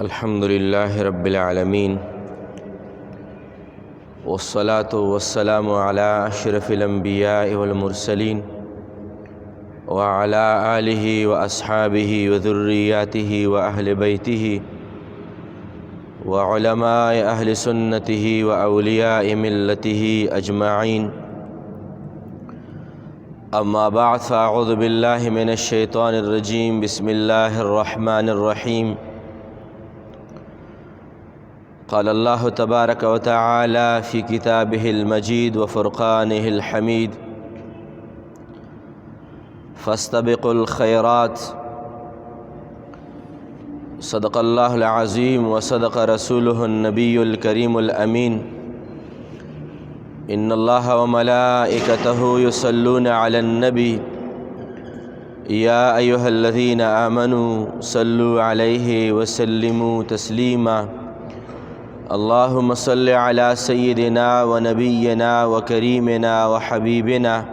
الحمد لله رب العالمين والصلاة والسلام على أشرف الأنبياء والمرسلين وعلى آله وأصحابه وذرياته وأهل بيته وعلماء أهل سنته وأولياء ملته أجمعين. أما بعد، فأعوذ بالله من الشيطان الرجيم. بسم الله الرحمن الرحيم. قال الله تبارك وتعالى في كتابه المجيد وفرقانه الحميد: فاستبقوا الخيرات. صدق الله العظيم وصدق رسوله النبي الكريم الأمين. إن الله وملائكته يصلون على النبي يا أيها الذين آمنوا صلوا عليه وسلموا تسليما. اللهم صل على سيدنا ونبينا وكريمنا وحبيبنا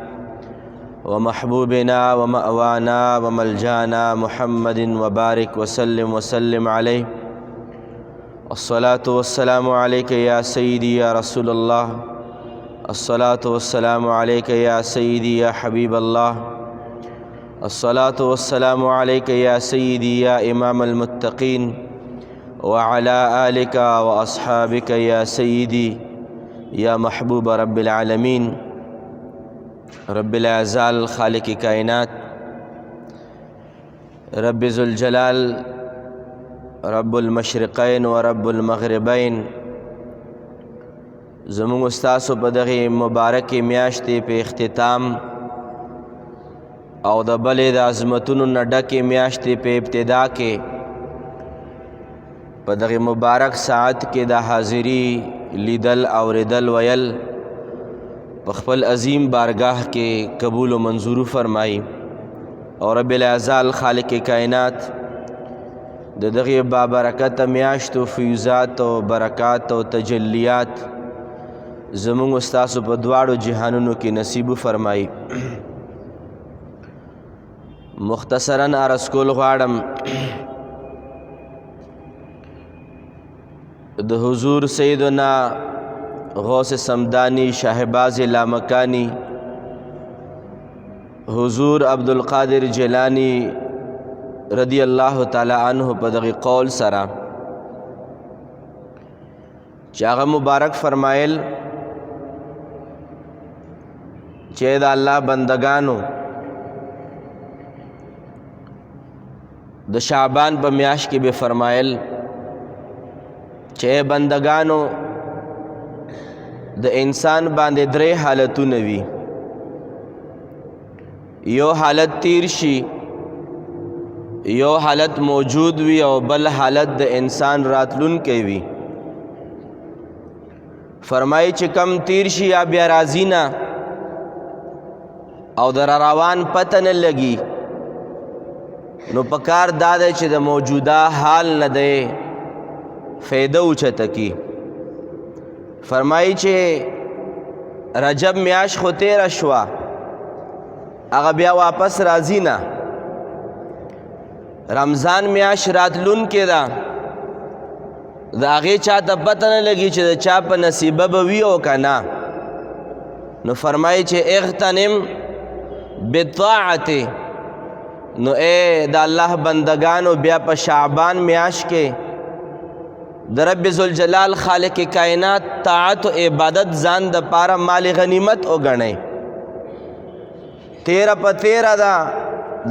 ومحبوبنا ومأوانا وملجانا محمد وبارك وسلم عليه. الصلاة والسلام عليك يا سيدي يا رسول الله. الصلاة والسلام عليك يا سيدي يا حبيب الله. الصلاة والسلام عليك يا سيدي يا إمام المتقين، وعلى آلك وأصحابك يا سيدي يا محبوب رب العالمين. رب العزال خالق کائنات، رب ذوالجلال، رب المشرقین و رب المغربین، زمونږ استاسو په دغې مبارکې میاشتې په اختتام او د بلې د عظمتونو نه ډکې میاشتې په ابتدا کې په دغې مبارک ساعت کې د حاضري لیدل اوریدل ویل په خپل عظیم بارگاہ کې قبول و منظور فرمائی. او رب العزال خالق کائنات د دغې بابرکته میاشتو فیوزات او برکات او تجلیات زمونږ استاسو په دواړو جهانونو کې نصیب فرمائی. مختصراً عرض کول غواړم د حضور سیدنا غوث سمدانی شاہباز لامکانی حضور عبدالقادر جیلانی رضی اللہ تعالی عنہ په دغه قول سره چې هغه مبارک فرمایل چې د الله بندگانو د شعبان په میاشت کې به فرمایل چې بندگانو د انسان باندې درې حالتونه وي. یو حالت تیر شي، یو حالت موجود وي، او بل حالت د انسان راتلونکی وي. فرمایي چې کم تیر شي یا بیا راځي نه او در روان پته نه لګي، نو پکار دا دی چې د موجوده حال نه دی فیده اوچته کی. فرمایي چې رجب میاش خو تیره شوه، هغه بیا واپس راځي نه. رمضان میاش راتلونکې ده، د هغې چاته پته نه لګي چې د چا په نصیبه به وي او که نه. نو فرمایي چې اغتنم بالطاعت. نو اے د الله بندگانو بیا په شعبان میاش کې د رب ذوالجلال خالق کائنات طاعت و عبادت ځان د پاره مال غنیمت وګڼئ. تیره په تیره ده،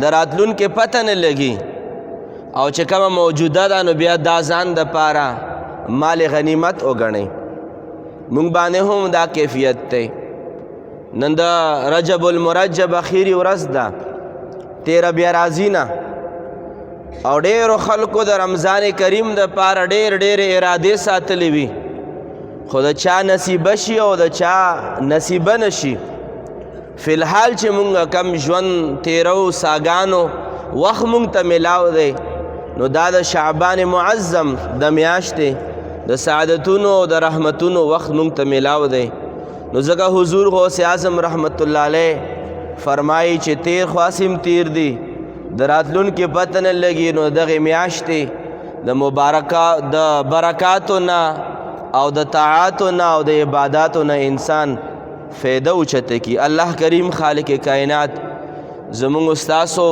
د راتلونکې پته نه لګي، او چې کومه موجوده ده نو بیا دا ځان د پاره مال غنیمت وګڼئ. مونږ باندې هم دا کیفیت دی. نن د رجب المرجب اخیری ورځ ده، تیره بیا راځي نه، او ډیرو خلکو د رمضان کریم د پاره ډېر ارادې ساتلې وي، خو د چا نصیبه شي او د چا نصیبه نشي. فی الحال چې مونږ کم ژوند تیرو ساګانو وخت مونږ ته میلاو دی، نو دا د شعبان معظم د میاشتې د سعادتونو او د رحمتونو وخت مونږ ته میلاو دی. نو ځکه حضور غوث اعظم رحمت الله علیه فرمایي چې تیر خواسم تیر دی، د راتلونکي پته نه لګي، نو دغې میاشتې د برکاتو نه او د طاعاتو نه او د عباداتو نه انسان فایده اوچته کی. الله کریم خالق کائنات زمونږ استاسو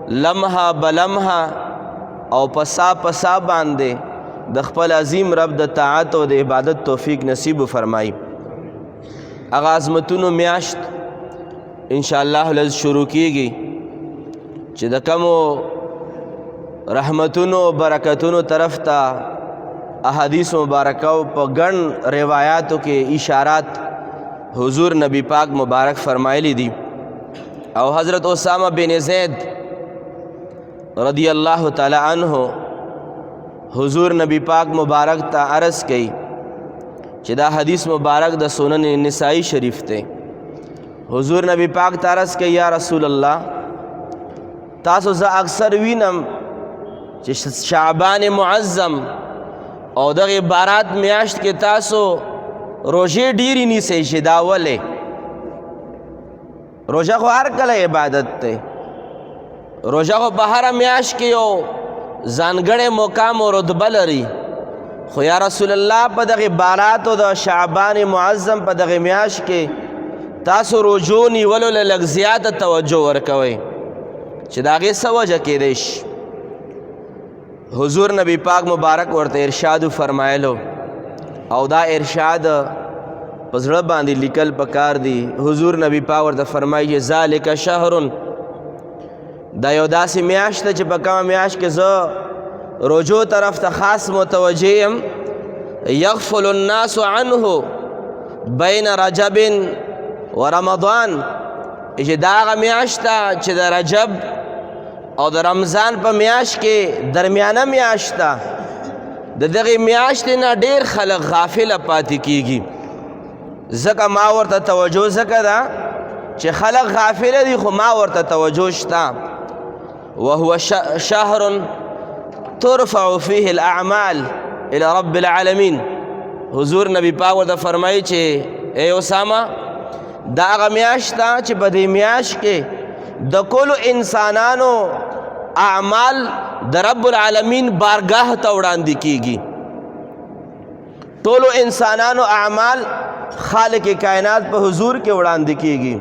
لمحه بلمحه او پسا پسا باندې د خپل عظیم رب د طاعت او د عبادت توفیق نصیب فرمایي. هغه عظمتونو میاشت انشاءالله لز شروع کیږي چې د کمو رحمتونو برکتونو طرف ته احادیث مبارکو په ګڼ روایاتو کې اشارات حضور نبی پاک مبارک فرمایلی دی. او حضرت اسامہ بن زید رضی اللہ تعالی عنہ حضور نبی پاک مبارک ته عرض کئی چې دا حدیث مبارک د سنن نسائی شریف ته. حضور نبی پاک ته عرض کئی یا رسول الله تاسو زه اکثر وینم چې شعبان معظم او دغه بارات میاشت کې تاسو روژې ډیری نیسئ چې دا ولې؟ روژه خو هر کله عبادت دی، روژه خو په هره میاشت کې یو ځانګړی مقام او رتبه لري، خو یا رسول الله په دغه باراتو د شعبان معظم په دغه میاشت کې تاسو روژو نیولو له لږ زیاته توجه ورکوئ چې د هغې څه وجه کیدی شي؟ حضور نبی پاک مبارک ورته ارشاد فرمایلو او دا ارشاد په زړه باندې لیکل پکار دی. حضور نبی پاک ورته فرمایي ذالک شهر، دا یو داسې میاشت ده چې په کومه میاشت کې زه روژو طرف ته خاص متوجه یم. یغفل الناس عنه بین رجب و رمضان، چې دا هغه میاشت ده چې د رجب او د رمضان په میاشت کې درمیانه میاشت ده. د دغې میاشتې نه ډېر خلک غافله پاتې کیږي، ځکه ما ورته توجه ځکه ده چې خلک غافله دي خو ما ورته توجه شته. وهو شهر ترفع فيه الاعمال الى رب العالمین. حضور نبی پاک ورته فرمایي چې ای اسامه دا هغه میاشت ده چې په دې میاشت کې د کلو انسانانو اعمال د رب العالمین بارگاہ ته وړاندې کیږي. ټولو انسانانو اعمال خالق کائنات په حضور کې وړاندې کیږي.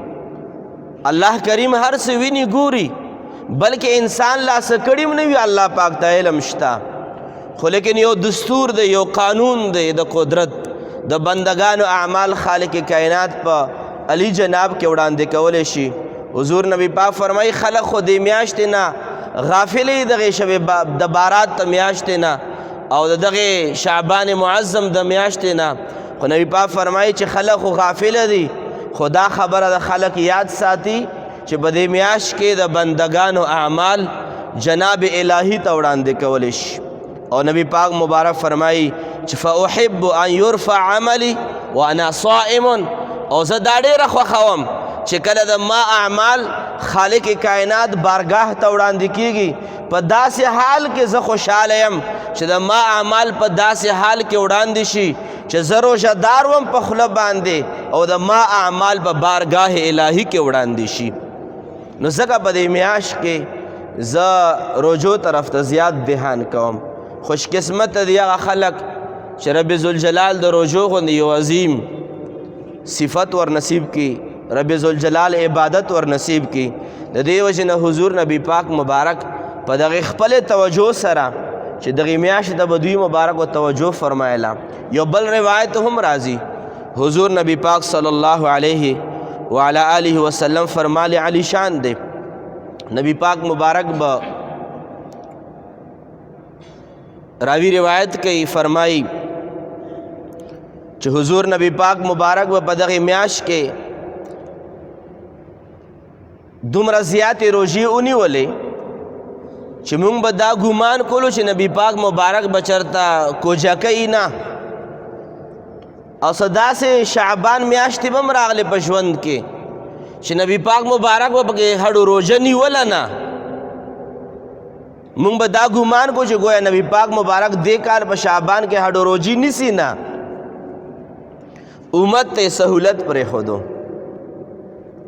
الله کریم هر څه ویني ګوري، بلکې انسان لا څه کړي هم نه وي، الله پاک ته علم شته، خو لیکن یو دستور دی، یو قانون دی د قدرت د بندگانو اعمال خالق کائنات په علی جناب کې وړاندې کولی شي. حضور نبی پاک فرمایي خلق خو دې میاشتې نه غافلې دغې شوې د بارات د میاشتې نه او د دغې شعبان معظم د میاشتې نه، خو نبی پاک فرمایي چې خلق خو غافله دي، خو دا خبره د خلق یاد ساتي چې په دې میاشت کې د بندگانو اعمال جناب الهی ته وړاندې کولی شي. او نبی پاک مبارک فرمایي چې فاحب ان یرفع عملی وانا صائم، او زه دا ډېره خوښوم چې کله د ما اعمال خالق کائنات بارگاہ ته وړاندې کیږي، په داسې حال کې زه خوشحاله یم چې د ما اعمال په داسې حال کې وړاندې شي چې زه روژه دار وم په خوله باندې او د ما اعمال په بارگاہ الهی کې وړاندې شي. نو ځکه په دې میاشت کې زه روژو طرف ته زیات دهان کوم. خوش قسمت دی هغه خلک چې رب ذوالجلال د روژو غوندې یو عظیم صفت ور نصیب کی، رب ذوالجلال عبادت ور نصیب کی. د دې وجې نه حضور نبی پاک مبارک په دغې خپلې توجه سره چې دغې میاشتې ته به دوی مبارک و توجه فرمایله. یو بل روایت هم راځي، حضور نبی پاک صلی الله علیه وعلى آله وسلم فرمالی علی شان دے. نبی پاک مبارک با راوی روایت کئی فرمائی چې حضور نبی پاک مبارک با پدغی میاش کے دومره زیاتې روژې ونیولې چې مونږ به دا ګمان کولو چې نبی پاک مبارک به چرته کوجکۍ نه، او څه داسې شعبان میاشتې به هم راغلې په ژوند کې چې نبی پاک مبارک به پکې هډو روژه نیوله نه. مونږ به دا ګمان کو چې گویا نبی پاک مبارک دې کال په شعبان کې هډو روژې نیسي نه. امت ته سہولت پرېښودو.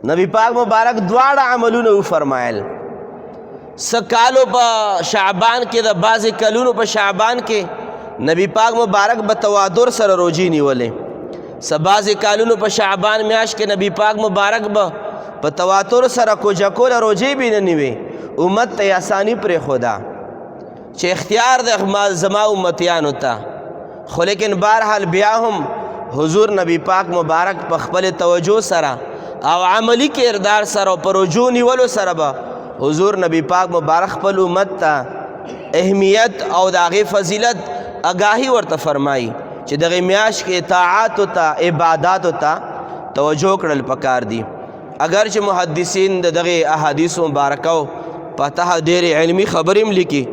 نبی پاک مبارک دواړه عملونه وفرمایل، سکالو په شعبان کې د بعضې کلونو په شعبان کې نبی پاک مبارک به توادر سره روجې نیولې بعضې کالونو په شعبان میاشت کې نبی پاک مبارک به په تواتر سره کوجکوله روجې به نه نیوې امت ته یې اساني پرېښوده چې اختیار د زما امتیانو ته خو لیکن بهرحال بیا هم حضور نبی پاک مبارک په خپل توجه سره او عملی کردار سره او په روجو نیولو سره به حضور نبی پاک مبارک خپل امت ته اهمیت او د هغې فضیلت آگاهی ورته فرمایي چې دغې میاشت کې اطاعاتو ته عباداتو ته توجه کړل پکار دي اگر چې محدثین د دغې احادیثو مبارکو په تحت ډېرې علمي خبرې هم لیکي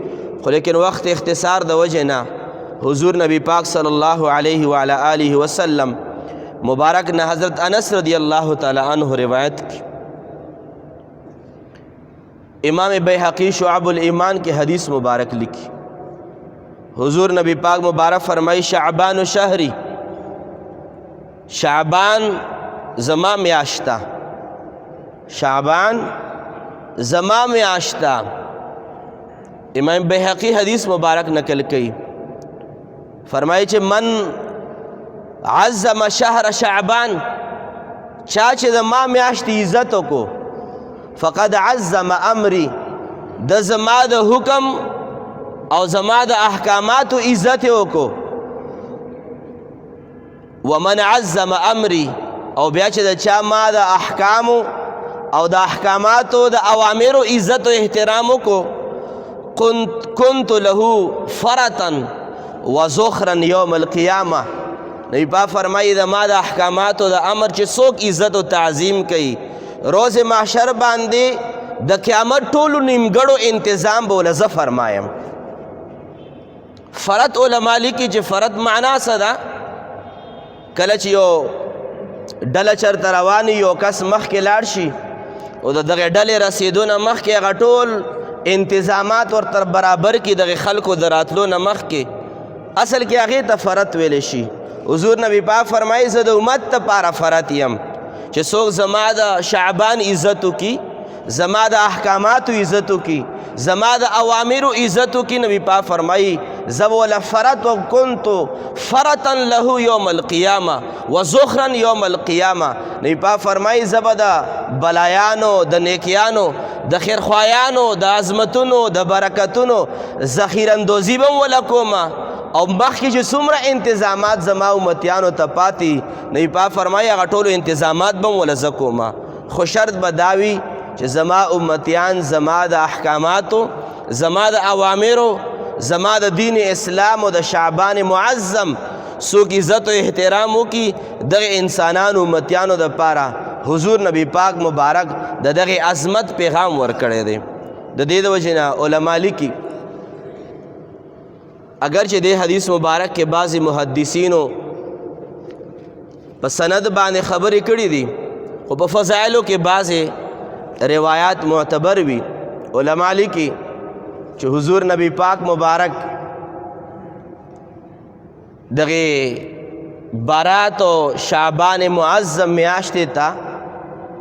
خو لیکن وخت اختصار د وجې نه حضور نبی پاک صلی الله علیه وعلی آله وسلم مبارک نے حضرت انس رضی اللہ تعالی عنہ روایت کی امام بیہقی شعب الایمان کی حدیث مبارک لکھی حضور نبی پاک مبارک فرمائی شعبان و شہری شعبان زما میاشتا شعبان زما میاشتا امام بیہقی حدیث مبارک نقل کی فرمائی چې من عظم شهر شعبان چا چې د ما میاشتې عزت وکړو فقد عظم امری د زما د حکم او زما د احکاماتو عزت وکړو ومن عظم امری او بیا چې د چا ما د احکامو او د احکاماتو د اوامرو عزت او احترام وکړو كنت له فرطا وزخرا یوم القیامه نبی پاک فرمایي د ما د احکاماتو د امر چې څوک عزت او تعظیم کوي روز محشر باندې د قیامت ټولو نیمګړو انتظام به ولې زه فرمایم فرط علما لیکي چې فرط معنا څه ده کله چې یو ډله چرته رواني یو کس مخکې لاړ شي او د دغې ډلې رسېدو نه مخکې هغه ټول انتظامات ورته برابر کړي دغې خلکو د راتلو نه مخکې اصل کې هغې ته فرط ویلی شي حضور نبی پاک فرمایي زه د امت دپاره فرط یم چې څوک زما د شعبان عزت وکړي زما د احکاماتو عزت وکړي زما د اوامرو عزت وکړي نبی پاک فرمایي زه به وله فرط وکنت فرطا له یوم القیامه وزخرا یوم القیامه نبی پاک فرمایي زه به د بلایانو د نیکیانو د خیرخوایانو د عظمتونو د برکتونو ذخیراندوزي به م وله کومه او مخکې چې څومره انتظامات زما امتیانو ته پاتې نبی پاک فرمایي هغه ټولو انتظامات به م وله زه کومه خو شرط به دا وي چې زما امتیان زما د احکاماتو زما د اوامرو زما د دین اسلام او د شعبان معظم څوک عزت او احترام وکړي دغه انسانانو امتیانو دپاره حضور نبی پاک مبارک د دغې عظمت پیغام ورکړی دی د دې د وجې نه علما لیکي اگر چې دې حدیث مبارک کې بعضې محدثینو په سند باندې خبرې کړي دي خو په فضایلو کې بعضې روایات معتبر وي علما لیکي چې حضور نبی پاک مبارک دغې بارات او شعبان معظم میاشتې ته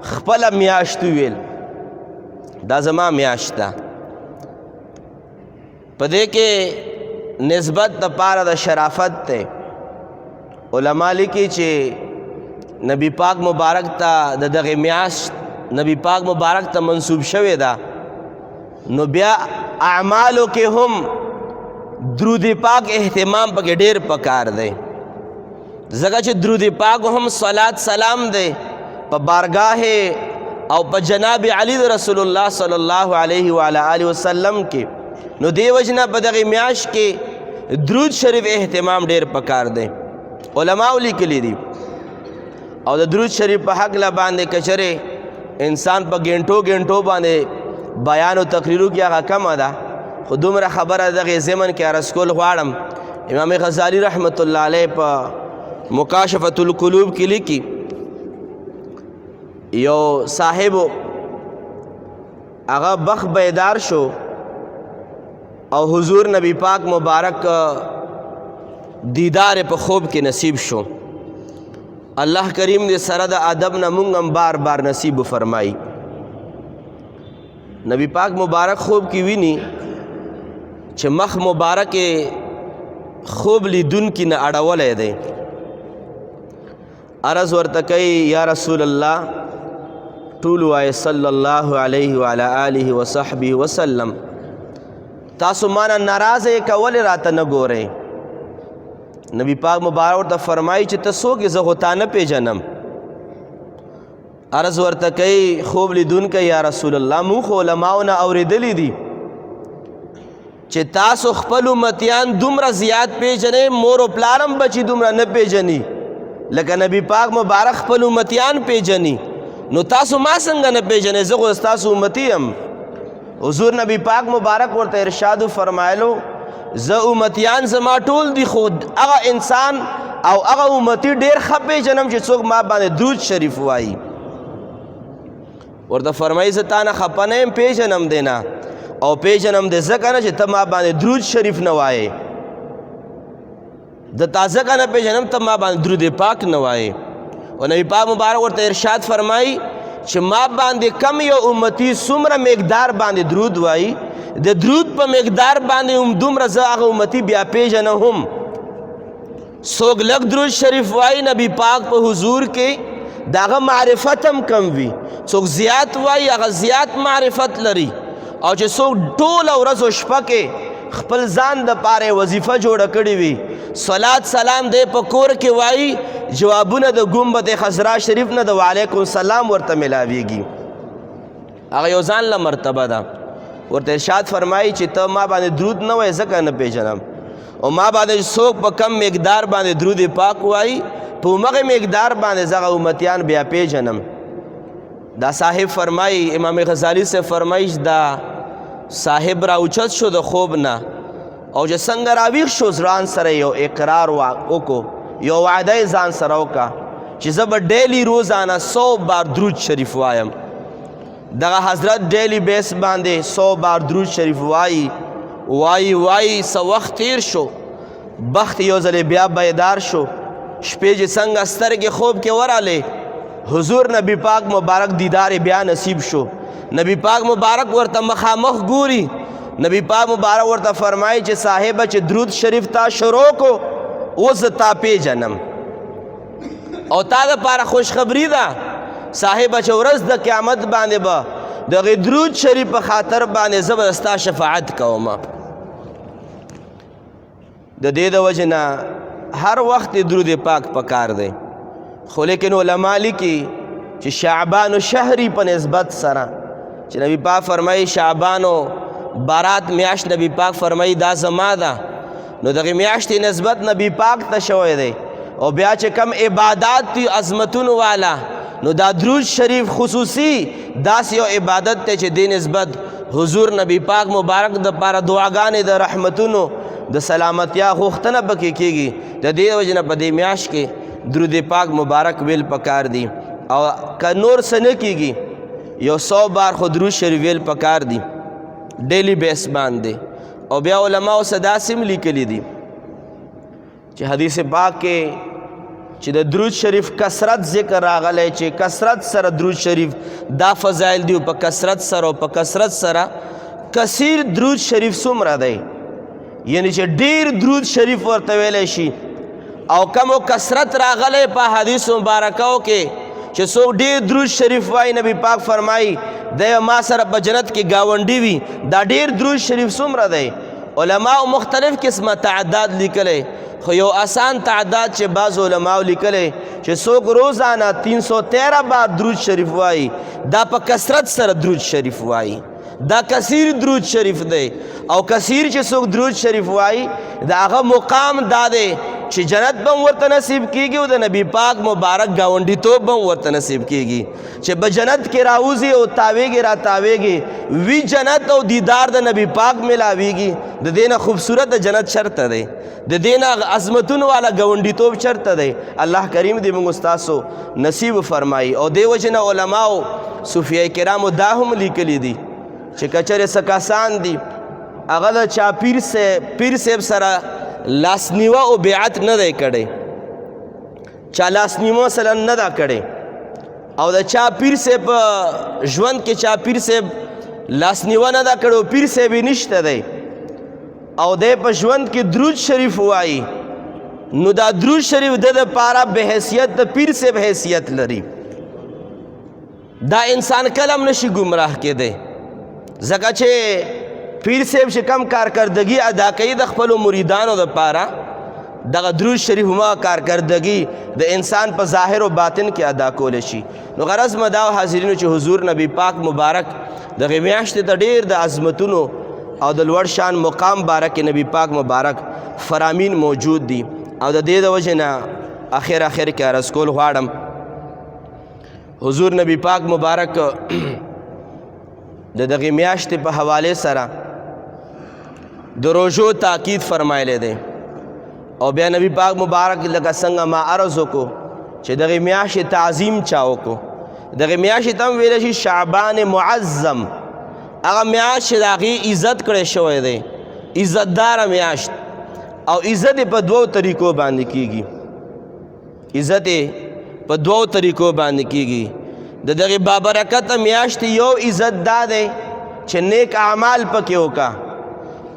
خپله میاشت ویل دا زما میاشت ده په دې کې نسبت دپاره د شرافت ته علما لیکي چې نبی پاک مبارک ته د دغې میاشت نبی پاک مبارک ته منسوب شوې ده نو بیا اعمالو کې هم درود پاک اهتمام پکې ډېر پکار دی ځکه چې درود پاک هم صلات سلام دی په بارگاہ او په جناب علی رسول الله صلی الله علیه وعلی آله وسلم کې نو دې وجه نه په دغې میاشت کې درود شریف اهتمام ډېر پکار دی علماو لیکلي دي او د درود شریف په حق له باندې کچرې انسان په ګنټو ګنټو باندې بیان او تقریرو کې هغه کمه ده خو دومره خبره دغې ضمن کې عرض کول غواړم امام غزالی رحمت الله علیه په مکاشفة القلوب کې لیکي یو صاحبو هغه بخ بیدار شو او حضور نبی پاک مبارک دیدار په خوب کې نصیب شو الله کریم دې سره د ادب نه مونږ هم بار بار نصیب فرمایي نبی پاک مبارک خوب کې ویني چې مخ مبارک خوب لیدونکي نه اړولی دی. عرض ورته کوي یا رسول الله ټول وایي صلی الله علیه وعلی آله وصحبه وسلم تاسو مانه ناراضه یې که ولې راته نه ګورئ؟ نبی پاک مبارک ورته فرمایي چې ته څوک یې زه خو تا نه پیژنم. عرض ورته کوي خوب لیدونکی یا رسول الله مونږ خو علماو نه اورېدلی دي چې تاسو خپل امتیان دومره زیات پیژنئ مور و پلارم بچي دومره نه پیژني لکه نبی پاک مبارک خپل امتیان پیژني. نو تاسو ما څنګه نه پیژنئ؟ زه خو ستاسو امتی یم. حضور نبی پاک مبارک ورته ارشاد فرمایلو زه امتیان زما ټول دي خو هغه انسان او هغه امتی ډېر ښه پیژنم چې څوک ما باندې درود شریف وایي. ورته فرمایي زه تا نه خفه نه یم پیژنم دی نه او پیژنم دی ځکه نه چې ته ما باندې درود شریف نه وایې. د تا ځکه نه پیژنم ته ما باندې درود پاک نه وایې. او نبی پاک مبارک ورته ارشاد فرمایي چې ما باندې کم یو امتی څومره مقدار باندې درود وایي د درود په مقدار باندې هم دومره زه هغه امتی بیا پیژنم هم. څوک لږ درود شریف وایي نبی پاک په حضور کې د هغه معرفت هم کم وي. څوک زیات وایي هغه زیات معرفت لري. او چې څوک ټوله ورځ او شپه کې خپل ځان دپاره وظیفه جوړه کړې وي صلات سلام دی په کور کې وایي جوابونه د ګنبد خضرا شریف نه د وعلیکم سلام ورته ملاویږي. هغه یو ځان له مرتبه ده. ورته ارشاد فرمایي چې ته ما باندې درود نه وایې ځکه نه پیژنم او ما باندې څوک په کم مقدار باندې درود پاک وایي په همغه مقدار باندې زه هغه امتیان بیا پیژنم. دا صاحب فرمایي امام غزالی سے فرمایي دا صاحب راوچت شو د خوب نه او چې څنګه راویښ شو ځان سره یو اقرار وکړو یو وعده یې ځان سره وکړه چې زه به ډیلی روزانه 100 بار درود شریف وایم. دغه حضرت ډیلی بیس باندې 100 بار درود شریف وایي څه وخت تیر شو بخت یو ځلې بیا بیدار شو شپې چې څنګه سترګې خوب کې ورالې حضور نبی پاک مبارک دیدار بیا نصیب شو. نبی پاک مبارک ورته مخامخ ګوري. نبی پاک مبارک ورته فرمایي چې صاحبه چې درود شریف تا شروع کو اوس تا پیژنم او تا دپاره خوشخبري ده صاحبه چې ورځ د قیامت باندې به دغه درود شریف په خاطر باندې زه به ستا شفاعت کوم. د دې د وجې نه هر وخت درود پاک پکار دی خو لیکن علما لیکي چې شعبان و شهري په نسبت سره چې نبی پاک فرمایي شعبان و بارات میاشت نبی پاک فرمایي دا زما ده نو دغه میاشتې نسبت نبی پاک ته شوی دی او بیا چې کم عبادات دي عظمتونو والا نو دا درود شریف خصوصي داسې یو عبادت دی چې دې نسبت حضور نبی پاک مبارک دپاره دعاګانې د رحمتونو د سلامتیا غوښتنه پکې کېږي. د دې وجې نه په دې میاشت کې درود پاک مبارک ویل پکار دی او که نور څه نه کېږي یو 100 بار خو درود شریف ویل پکار دی ډیلی بیس باندې. او بیا علماو څه داسې هم لیکلي دي چې حدیث پاک کې چې د درود شریف کثرت ذکر راغلی چې کثرت سره درود شریف دا فضایل دی په کثرت سره او په کثرت سره کثیر درود شریف څومره دی یعنی چې ډیر درود شریف ورته ویلی شي او کم و کثرت راغلی په حدیث مبارکو کې چې څوک ډیر درود شریف وایي نبی پاک فرمایي دی ما سره په جنت کې ګاونډي وي. دا ډیر درود شریف څومره دی؟ علماو مختلف قسمه تعداد لیکلی خو یو آسان تعداد چې بعض علماو لیکلی چې څوک روزانه 313 بار درود شریف وایي دا په کثرت سره درود شریف وایي دا کثیر درود شریف دی. او کثیر چې څوک درود شریف وایي د هغه مقام دا دی چې جنت به ورته نصیب کېږي او د نبی پاک مبارک ګاونډیتوب به ورته نصیب کېږي چې به جنت کې راوځي او تاویږي را تاویږي وی جنت او دیدار د نبی پاک ملاویږي. د دې نه خوبصورت د جنت چرته دی د دې نه عظمتونو والا ګاونډیتوب چرته دی. الله کریم دې موږ ستاسو نصیب فرمایي. او دې وجې نه علماو صوفیه کرامو دا هم لیکلي دي چې کچرې څه کسان دي هغه د چا پیر صاحب سره لاسنیوه او بیعت نه دی کړی چا لاسنیوه مثلا نه دا کړی او د چا پیر صاحب ژوند کې چا پیر صاحب لاسنیونه دا کړو پیر صاحب یې نشته دی او دی په ژوند کې درود شریف وایي نو دا درود شریف د دپاره به حیثیت د پیر صاحب حیثیت لري دا انسان کلم نشي ګمراه کېدی ځکه چې پیر صاحب چې کم کارکردګي ادا کوي د خپلو مریدانو دپاره دغه درود شریف ما کارکردګي د انسان په ظاهر و باطن کې ادا کولی شي نو غرض مه دا حاضرینو چې حضور نبی پاک مبارک دغې میاشتې ته ډېر د عظمتونو او د لوړ شان مقام باره کې نبی پاک مبارک فرامین موجود دي او د دې د وجې نه اخر کې عرض کول غواړم حضور نبی پاک مبارک د دغې میاشتې په حوالې سره د روژو تاکید فرمایلی دی او بیا نبی پاک مبارک لکه څنګه ما عرض وکړو چې دغې میاشتې تعظیم چا وکړو دغې میاشتې ته هم ویلی شي شعبان معظم هغه میاشت چې د هغې عزت کړی شوی دی عزتداره میاشت او عزت یې په دوو طریقو باندې کیږي عزت یې په دوو طریقو باندې کیږي د دغې بابرکته میاشتې یو عزت دا دی چې نیک اعمال پکې وکړه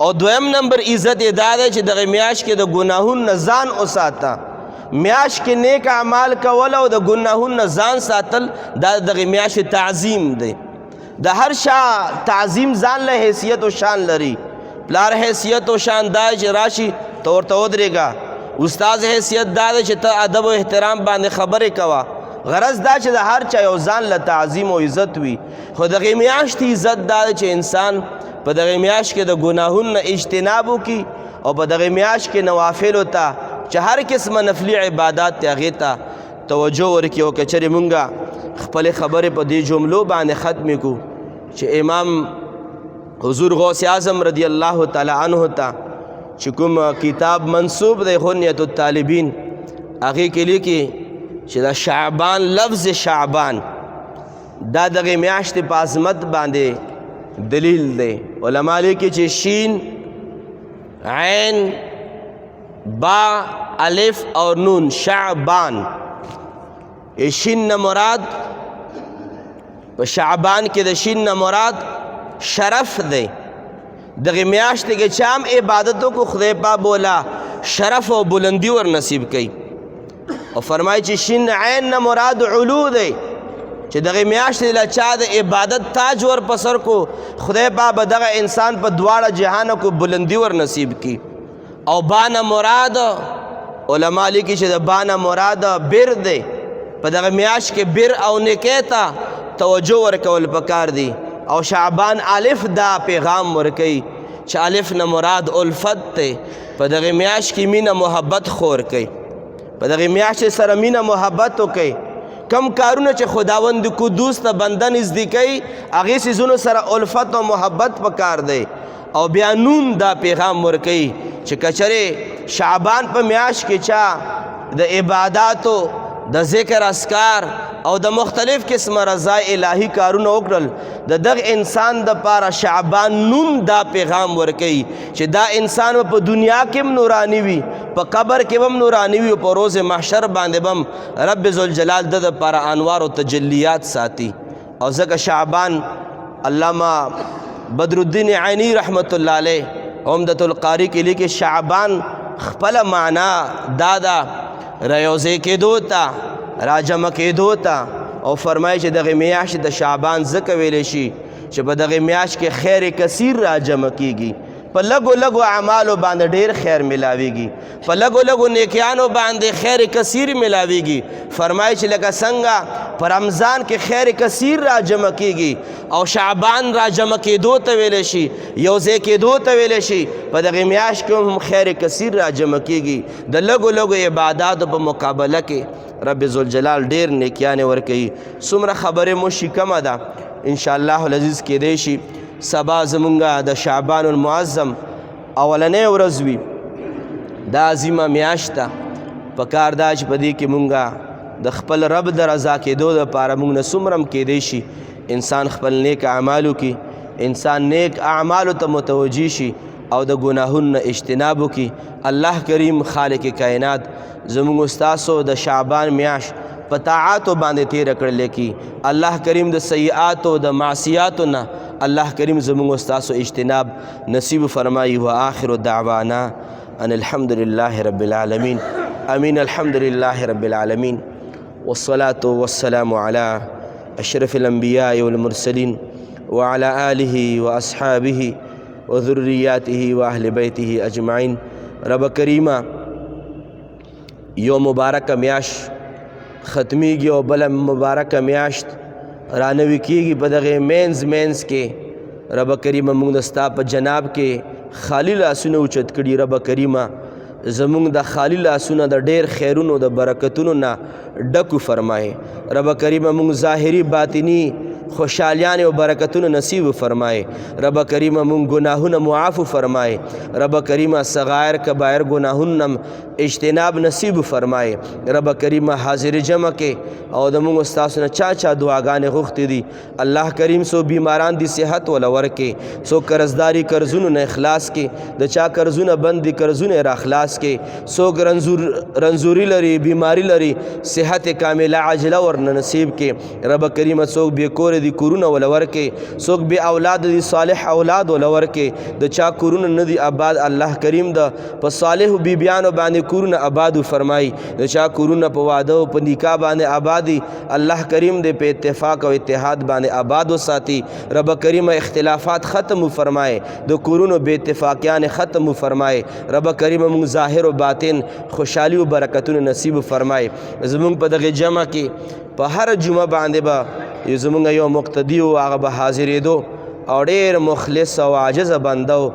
او دویم نمبر عزت یې دا دی چې دغې میاشت کې د ګناهونو نه ځان وساته میاشت کې نیک اعمال کول او د ګناهونو نه ځان ساتل دا دغې میاشتې تعظیم دی د هر شا تعظیم ځان له حیثیت و شان لري پلار حیثیت و شان دا چې راشي ته ورته ودرېږه استاد حیثیت دا دی چې ته ادب و احترام باندې خبرې کوه غرض دا چې د هر چا یو ځان له تعظیم و عزت وي خو دغې میاشتې عزت دا دی چې انسان په دغې میاشت کې د ګناهونو نه اجتناب وکړي او په دغې میاشت کې نوافلو ته چې هر قسمه نفلي عبادات دی هغې ته توجه ورکړي او که چېرې مونږ خپلې خبرې په دې جملو باندې ختمې کړو چې امام حضور غوث اعظم رضی الله تعالی عنه ته چې کوم کتاب منصوب دی غنیت الطالبین هغې کې لیکي چې دا شعبان لفظ شعبان دا دغې میاشتې په عظمت باندې دلیل دی علما لیکي چې شین عین با الف اور نون شعبان شین نه مراد په شعبان کې د شین نه مراد شرف دی دغې میاشتې کې چې هم عبادتو کو خدای پاک بولا شرف او بلندی ور نصیب کوي او فرمایي چې شین عین نه مراد علو دی چې دغې میاشتې له چا د عبادت تاج ور په سر کو خدای پاک به دغه انسان په دواړه جهانو کو بلندی ور نصیب کی او با نه مراد علما لیکي چې د با نه مراد بر دی په دغه میاشت کې بر او نیکۍ ته توجه ورکول پکار دی او شعبان الف دا پیغام ورکوي چې الف نه مراد الفت دی په دغې میاشت کې مینه محبت خور کوي په دغې میاشت سره مینه محبت وکوي کم کارونه چې خداوند قدوس ته بنده نږدې کوي هغې څیزونو سره الفت او محبت پکار دی او بیا نون دا پیغام ورکوي چې که چېرې شعبان په میاشت کې چا د عباداتو د ذکر اسکار او د مختلف قسمه رضا الهی کارونه وکړل د دغه انسان دپاره شعبان نون دا پیغام ورکوي چې دا انسان په دنیا کې هم نورانی وي په قبر کې هم نورانی وي او په روز محشر باندې هم رب ذوالجلال د دپاره انوار او تجلیات ساتي او ځکه شعبان علامه بدرالدین عینی رحمت الله علیه عمدة القاری کې لیکي شعبان خپله معنا دا ده رايوځای کېدو ته راجمع کېدو ته او فرمایي چې دغې میاشت د شعبان ځکه ویلی شي چې په دغې میاشت کې خیر کثیر راجمع کیږي په لږو لږو اعمالو باندې ډېر خیر ملاویږي په لږو لږو نیکیانو باندې خیر کثیر ملاویږي فرمایي چې لکه څنګه په رمضان کې خیر کثیر راجمع کیږي او شعبان راجمع کېدو ته ویلی شي یوځای کېدو ته ویلی شي په دغې میاشت کې هم خیر کثیر راجمع کیږي د لږو لږو عباداتو په مقابله کې رب ذوالجلال ډېر نیکیانې ورکوي څومره خبرې مو شي کمه ده انشاءالله العزیز کېدی شي سبا زمونږ د شعبان المعظم اولنۍ ورځ وي دا عظیمه میاشت ده پکار دا چې په دې کې مونږ د خپل رب د رضا کېدو دپاره مونږ نه څومره هم کېدی شي انسان خپل نیک اعمالو کې انسان نیک اعمالو ته متوجه شي او د ګناهونو نه اجتناب وکړي الله کریم خالق کائنات زمونږ ستاسو د شعبان میاشت په طاعاتو باندې تیره کړلی کی الله کریم د سیئاتو د معصیاتو نه الله کریم زمونږ او ستاسو اجتناب نصیب فرمایي. وآخر دعوانا ان الحمد لله رب العالمین. امین. الحمد لله رب العالمین والصلاة والسلام على اشرف الانبیاء والمرسلین وعلى آله واصحابه وذریاته واهل بیته اجمعین. رب کریمه یو مبارک میاشت ختمیږي او بل مبارک میاشت رانوي کیږي. په دغه مینز کې رب کریمه موږ ستا په جناب کې خالی لاسونه اوچت کړي. رب کریمه زمونږ د خالی لاسونه د ډېر خیرونو د برکتونو نه ډکو فرمایي. رب کریمه موږ ظاهري باطني خوشحالیان او برکتونه نصیب فرمایي. رب کریمه مونږ ګناهونه معاف فرمایي. رب کریمه صغائر کبائر ګناهونه اجتناب نصیب فرمایي. رب کریمه حاضر جمع کې او د مونږ استاسو نه چا دعاګانې غوښتې دي الله کریم سو بیماران دي صحت ولا ورکې، سو قرضداري قرضونو نه اخلاص کې، د چا قرضونه بند دي قرضونه را خلاص کې، سو رنزوري لري بیماری لري صحت کامله عاجله ورنه نصیب کې. رب کریمه څوک بې کور دي کورونه ولا ورکې، څوک بې اولاد دي صالح اولاد ولا ورکې، د چا کورونه نه دي آباد الله کریم د په صالحو بیبیانو باندې کورونه آباد فرمایي، د چا کورونه په واده او په نکاح باندې آبادي الله کریم دې په اتفاق او اتحاد باندې آباد وساتي. رب کریم اختلافات ختم فرمایي، د کورونو بې اتفاقیان ختم فرمایي. رب کریم موږ ظاهر او باطن خوشحالي او برکتونه نصیب فرمایي. زموږ په دغه جمع کې په هر جمعه باندې به زموږ یو مقتدی او هغه به حاضرېدو او ډېر مخلص او عاجز بنده و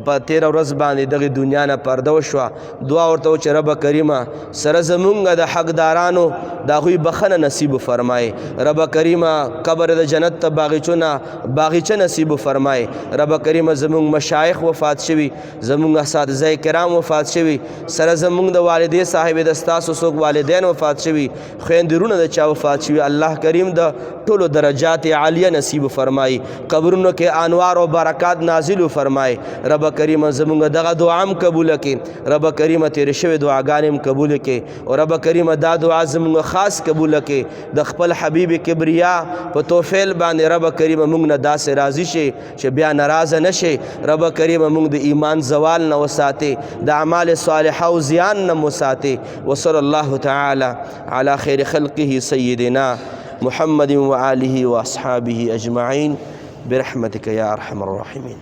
په تېره ورځ باندې دغه دنیا نه پرده وشوه. دعا ورته و چې رب کریمه سره زمونږ د حقدارانو د هغوی بخښنه نصیب فرمایي. رب کریمه قبر د جنت ته باغیچه نصیب فرمایي. رب کریمه زمونږ مشایخ وفات شوي، زمونږ اساتذه کرام وفات شوي، سره زمونږ د والدې صاحب د ستاسو څوک والدین وفات شوي، خویندرونه د چا وفات شوي، الله کریم د ټولو درجات عالیه نصیب فرمایي. قبرونو کې انوار او برکات نازل فرمایي. رب کریم زمونږ دغه دعا هم قبول کړي. رب کریم تیرې شوې دعاګانې هم قبول کړي او رب کریم دا دعا زمونږ خاص قبول کړي. د خپل حبیب کبریا په توفیل باندې رب کریم موږ نه داسې راضي شي چې بیا ناراضه نشي. رب کریم موږ د ایمان زوال نه وساتي، د اعمال صالحه او زیان نه وساتي. وصلی الله تعالی علی خیر خلقه سیدنا محمد و آله و اصحابه اجمعین برحمتک یا ارحم الراحمین.